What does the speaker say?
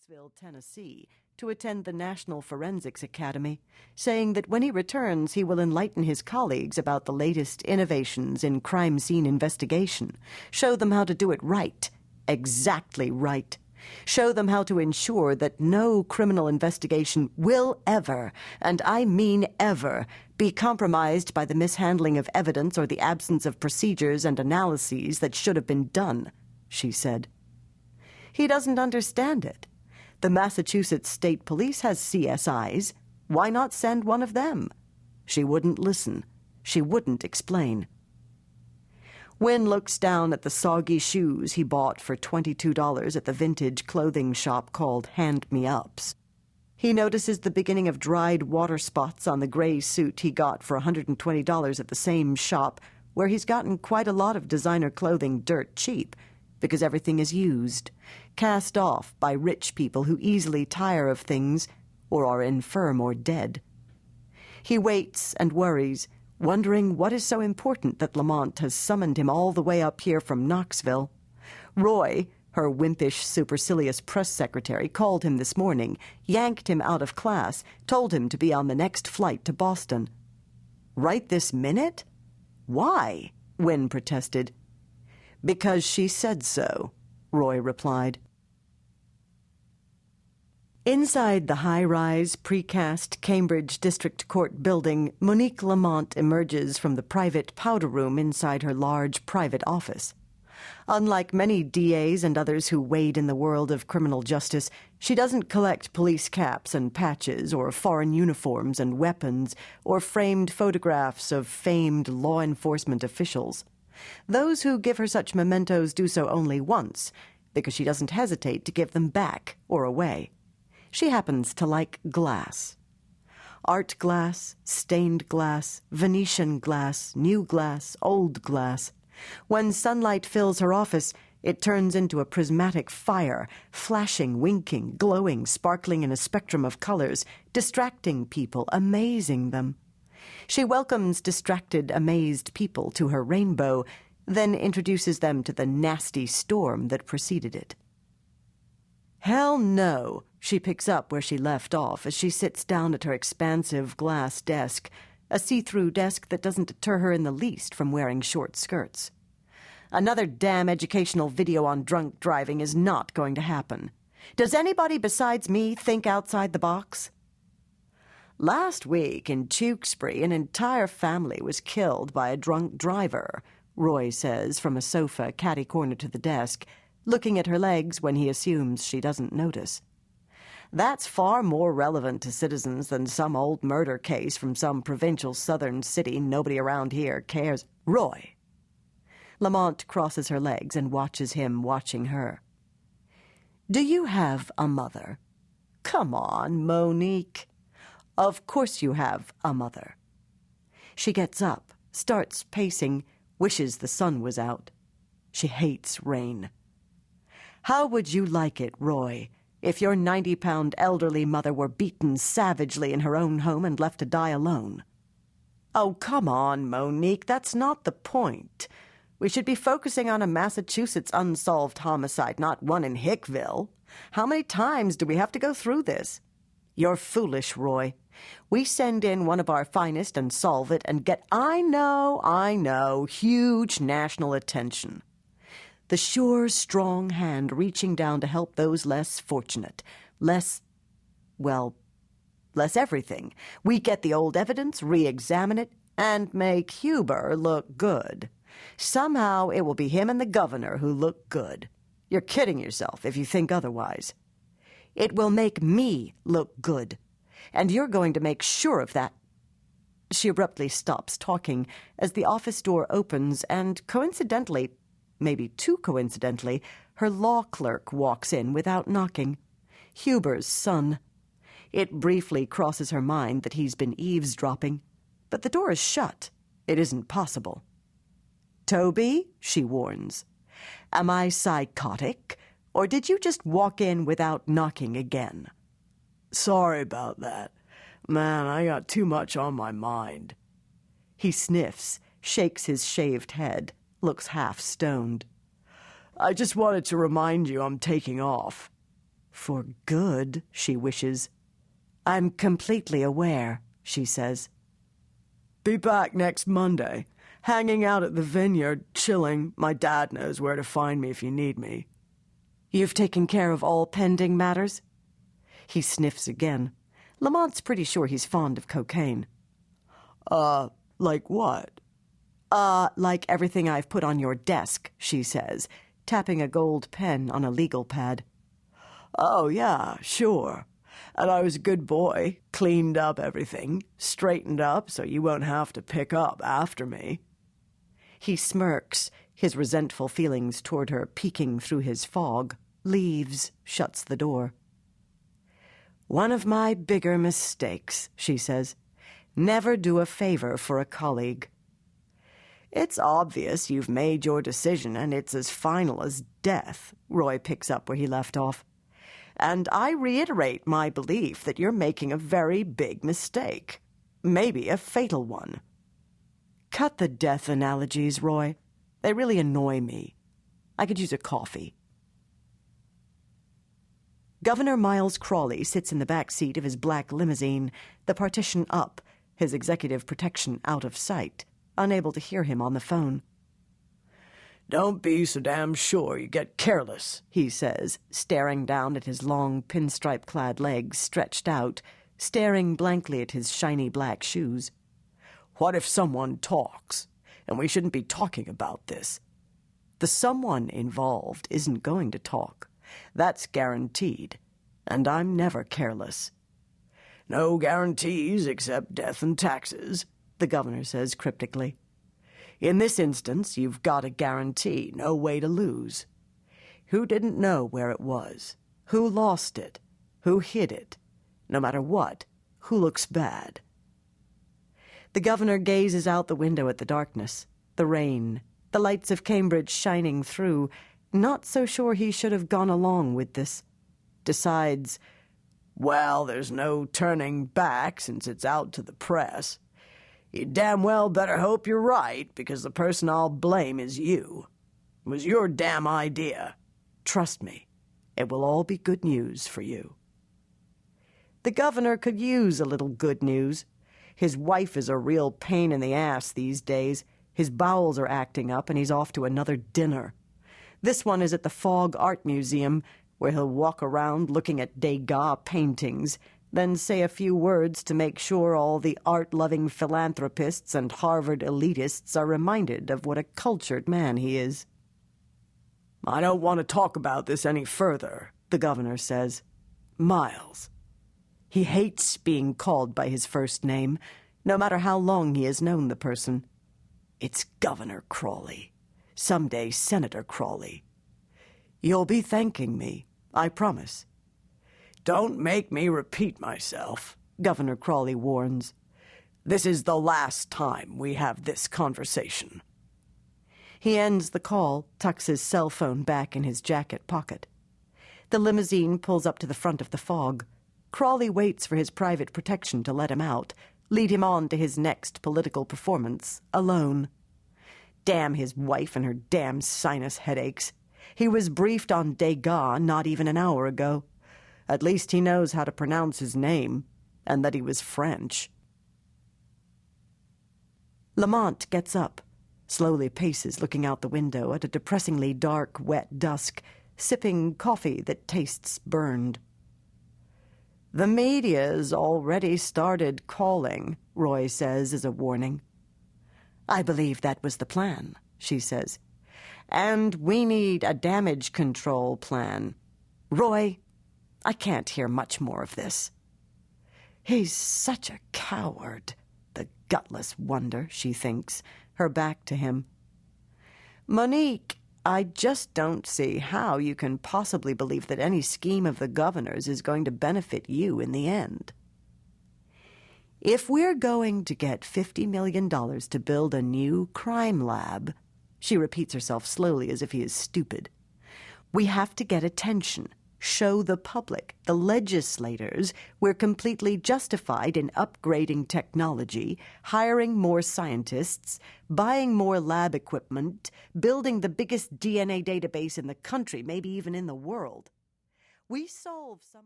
Knoxville, Tennessee, to attend the National Forensics Academy, saying that when he returns he will enlighten his colleagues about the latest innovations in crime scene investigation, show them how to do it right, exactly right, show them how to ensure that no criminal investigation will ever, and I mean ever, be compromised by the mishandling of evidence or the absence of procedures and analyses that should have been done, she said. He doesn't understand it. The Massachusetts State Police has CSIs. Why not send one of them? She wouldn't listen. She wouldn't explain. Wynne looks down at the soggy shoes he bought for $22 at the vintage clothing shop called Hand Me Ups. He notices the beginning of dried water spots on the gray suit he got for $120 at the same shop, where he's gotten quite a lot of designer clothing dirt cheap, because everything is used, cast off by rich people who easily tire of things or are infirm or dead. He waits and worries, wondering what is so important that Lamont has summoned him all the way up here from Knoxville. Roy, her wimpish, supercilious press secretary, called him this morning, yanked him out of class, told him to be on the next flight to Boston. Right this minute? Why? Wynne protested. Because she said so, Roy replied. Inside the high-rise, precast Cambridge District Court building, Monique Lamont emerges from the private powder room inside her large private office. Unlike many DAs and others who wade in the world of criminal justice, she doesn't collect police caps and patches or foreign uniforms and weapons or framed photographs of famed law enforcement officials. Those who give her such mementos do so only once, because she doesn't hesitate to give them back or away. She happens to like glass. Art glass, stained glass, Venetian glass, new glass, old glass. When sunlight fills her office, it turns into a prismatic fire, flashing, winking, glowing, sparkling in a spectrum of colors, distracting people, amazing them. She welcomes distracted, amazed people to her rainbow, then introduces them to the nasty storm that preceded it. Hell no, she picks up where she left off as she sits down at her expansive glass desk, a see-through desk that doesn't deter her in the least from wearing short skirts. Another damn educational video on drunk driving is not going to happen. Does anybody besides me think outside the box? Last week in Tewkesbury, an entire family was killed by a drunk driver, Roy says from a sofa catty-corner to the desk, looking at her legs when he assumes she doesn't notice. That's far more relevant to citizens than some old murder case from some provincial southern city nobody around here cares. Roy. Lamont crosses her legs and watches him watching her. Do you have a mother? Come on, Monique. Of course you have a mother. She gets up, starts pacing, wishes the sun was out. She hates rain. How would you like it, Roy, if your 90-pound elderly mother were beaten savagely in her own home and left to die alone? Oh, come on, Monique, that's not the point. We should be focusing on a Massachusetts unsolved homicide, not one in Hickville. How many times do we have to go through this? You're foolish, Roy. We send in one of our finest and solve it and get, I know, huge national attention. The sure, strong hand reaching down to help those less fortunate, less everything. We get the old evidence, re-examine it, and make Huber look good. Somehow it will be him and the governor who look good. You're kidding yourself if you think otherwise. It will make me look good, and you're going to make sure of that. She abruptly stops talking as the office door opens and, coincidentally, maybe too coincidentally, her law clerk walks in without knocking. Huber's son. It briefly crosses her mind that he's been eavesdropping, but the door is shut. It isn't possible. Toby, she warns, am I psychotic, or did you just walk in without knocking again? Sorry about that. Man, I got too much on my mind. He sniffs, shakes his shaved head, looks half stoned. I just wanted to remind you I'm taking off. For good, she wishes. I'm completely aware, she says. Be back next Monday. Hanging out at the vineyard, chilling. My dad knows where to find me if you need me. You've taken care of all pending matters? He sniffs again. Lamont's pretty sure he's fond of cocaine. Like what? Like everything I've put on your desk, she says, tapping a gold pen on a legal pad. Oh, yeah, sure. And I was a good boy, cleaned up everything, straightened up so you won't have to pick up after me. He smirks, his resentful feelings toward her peeking through his fog, leaves, shuts the door. One of my bigger mistakes, she says. Never do a favor for a colleague. It's obvious you've made your decision and it's as final as death, Roy picks up where he left off. And I reiterate my belief that you're making a very big mistake. Maybe a fatal one. Cut the death analogies, Roy. They really annoy me. I could use a coffee. Governor Miles Crawley sits in the back seat of his black limousine, the partition up, his executive protection out of sight, unable to hear him on the phone. Don't be so damn sure you get careless, he says, staring down at his long pinstripe-clad legs stretched out, staring blankly at his shiny black shoes. What if someone talks? And we shouldn't be talking about this. The someone involved isn't going to talk. That's guaranteed. And I'm never careless. No guarantees except death and taxes, the governor says cryptically. In this instance, you've got a guarantee, no way to lose. Who didn't know where it was? Who lost it? Who hid it? No matter what, who looks bad? The governor gazes out the window at the darkness, the rain, the lights of Cambridge shining through, not so sure he should have gone along with this. Decides, well, there's no turning back since it's out to the press. You damn well better hope you're right, because the person I'll blame is you. It was your damn idea. Trust me, it will all be good news for you. The governor could use a little good news. His wife is a real pain in the ass these days. His bowels are acting up, and he's off to another dinner. This one is at the Fogg Art Museum, where he'll walk around looking at Degas paintings, then say a few words to make sure all the art-loving philanthropists and Harvard elitists are reminded of what a cultured man he is. I don't want to talk about this any further, the governor says. Miles. He hates being called by his first name, no matter how long he has known the person. It's Governor Crawley. Someday Senator Crawley. You'll be thanking me, I promise. Don't make me repeat myself, Governor Crawley warns. This is the last time we have this conversation. He ends the call, tucks his cell phone back in his jacket pocket. The limousine pulls up to the front of the Fogg. Crawley waits for his private protection to let him out, lead him on to his next political performance, alone. Damn his wife and her damn sinus headaches. He was briefed on Degas not even an hour ago. At least he knows how to pronounce his name, and that he was French. Lamont gets up, slowly paces looking out the window at a depressingly dark, wet dusk, sipping coffee that tastes burned. The media's already started calling, Roy says as a warning. I believe that was the plan, she says. And we need a damage control plan. Roy, I can't hear much more of this. He's such a coward, the gutless wonder, she thinks, her back to him. Monique, I just don't see how you can possibly believe that any scheme of the governor's is going to benefit you in the end. If we're going to get $50 million to build a new crime lab, she repeats herself slowly as if he is stupid, we have to get attention. Show the public, the legislators, we're completely justified in upgrading technology, hiring more scientists, buying more lab equipment, building the biggest DNA database in the country, maybe even in the world. We solve some